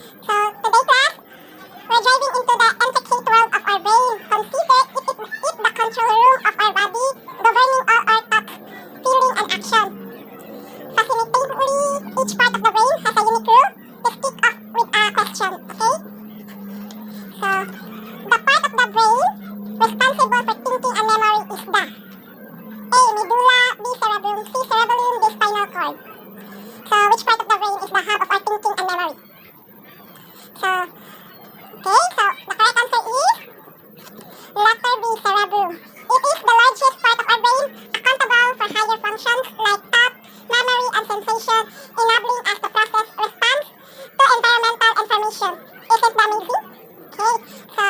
So today class, we're diving into the intricate world of our brain. Consider it the control room of our body, governing all our thoughts, feeling, and action. Fascinatingly, each part of the brain has a unique role. Let's kick off with a question, okay? So, the part of the brain responsible for thinking and memory is the A. Medulla, B. Cerebellum, C. Cerebellum, D. Spinal cord. So, which part of the brain is the hub of our thinking and memory? So, okay, so the correct answer is letter B, cerebellum. It is the largest part of our brain, accountable for higher functions like thought, memory, and sensation, enabling us to process response to environmental information. Isn't that amazing? Okay, so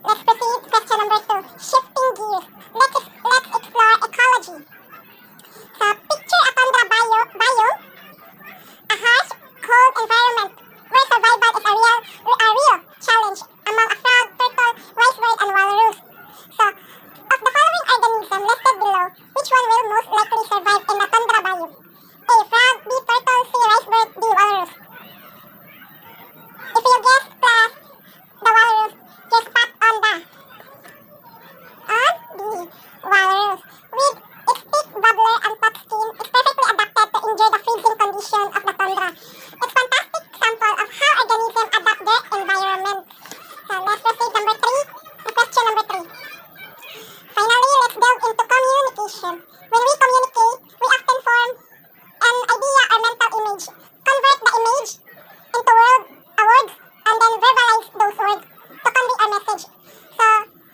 let's proceed. Question number 2. Shifting gears. Let's explore ecology. So picture a tundra biome, a harsh, cold environment where survival is a real challenge among a frog, turtle, icebird, and walrus. So, of the following organisms listed below, which one will most likely survive in the tundra biome? A. Frog, B. Turtle, C. Icebird, D. Walrus. If you guess plus the walrus, you're spot on the walrus. With its thick bubbler and tough skin, it's perfectly adapted to endure the freezing condition of the tundra. It's fantastic example of how organisms adapt their environment. So let's proceed number 3. Question number 3. Finally, let's delve into communication. When we communicate, we often form an idea or mental image, convert the image into words, and then verbalize those words to convey our message. So,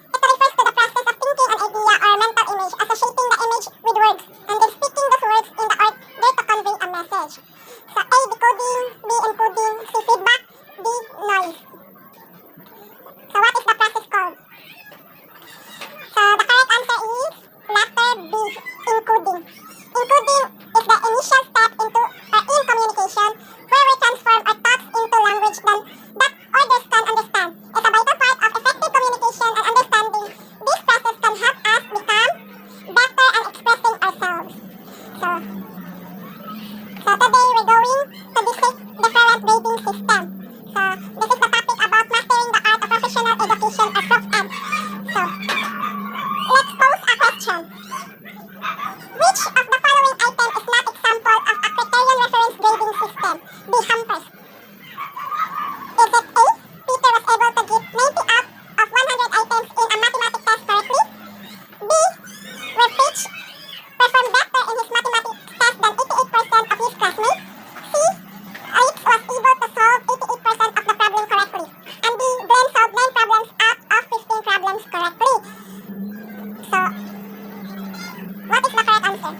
it refers to the process of thinking an idea or mental image, associating the image with words, and then speaking those words in the order to convey a message. So, A. Decoding, B. Encoding, C. Feedback, D. Noise. So, what is the process called? So, the correct answer is letter B. Encoding. Encoding is the initial step in communication where we transform our thoughts into language that others can understand. It's a vital part of effective communication and understanding. This process can help us become better at expressing ourselves. So today we're going to discuss different grading system. So this is the topic about mastering the art of professional education or prof ed. So let's pose a question. Which of the following item is not example of a criterion reference grading system? B. Hampers. Is it A. Peter was able to get 90 out of 100 items in a mathematics test correctly? B. Where Fitch performed better in his mathematics test than 88% of his classmates? C. Alex was able to solve 88% of the problem correctly. And D. Glenn solved 9 problems out of 15 problems correctly. So, what is the correct answer?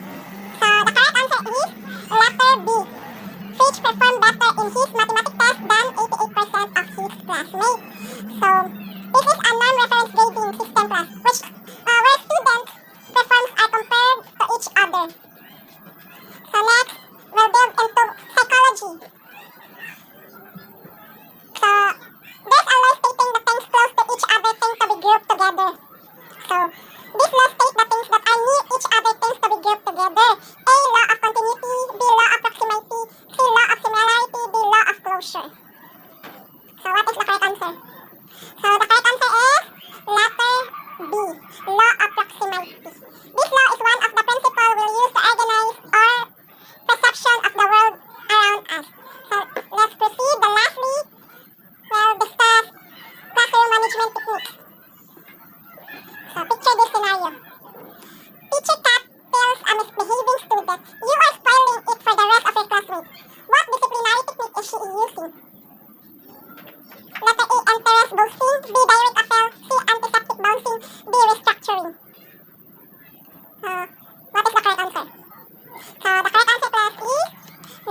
So, the correct answer is letter B. Fitch performed better in his mathematics test than 88% of his classmates. So, this is a non-reference grading system class, where students' performance are compared to each other. So, next, we'll delve into psychology. So, there's a law stating that things close to each other tend to be grouped together. So, this law states that things that are near each other tends to be grouped together. A. Law of continuity, B. Law of proximity, C. Law of similarity, D. Law of closure. So what is the correct answer? So the correct answer is letter B. Law of proximity. This law is one of the principles we'll use to organize our perception of the world around us. So let's proceed. The lastly, we'll discuss classroom management techniques. So picture this scenario. Teacher Kat tells a misbehaving student, "You are spoiling it for the rest of your classmates." What disciplinary technique is she using? Letter A. Interest boosting, B. Direct appeal, C. Antiseptic bouncing, D. Restructuring. What is the correct answer? So the correct answer class is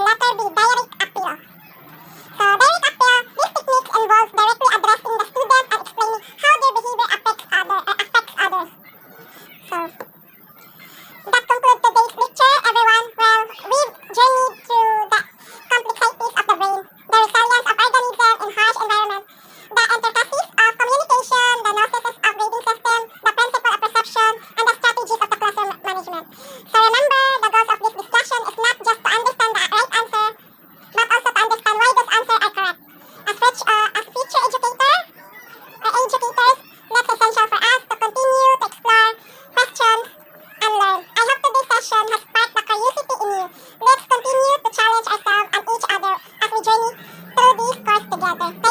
letter B. Direct appeal. So direct appeal, this technique involves directly addressing the student and explaining how their behavior affects others. So that concludes today's lecture, everyone. Well, we've journeyed through the complexities of the brain, the resilience of organisms in harsh environments, the intricacies of communication, the nuances of grading systems, other.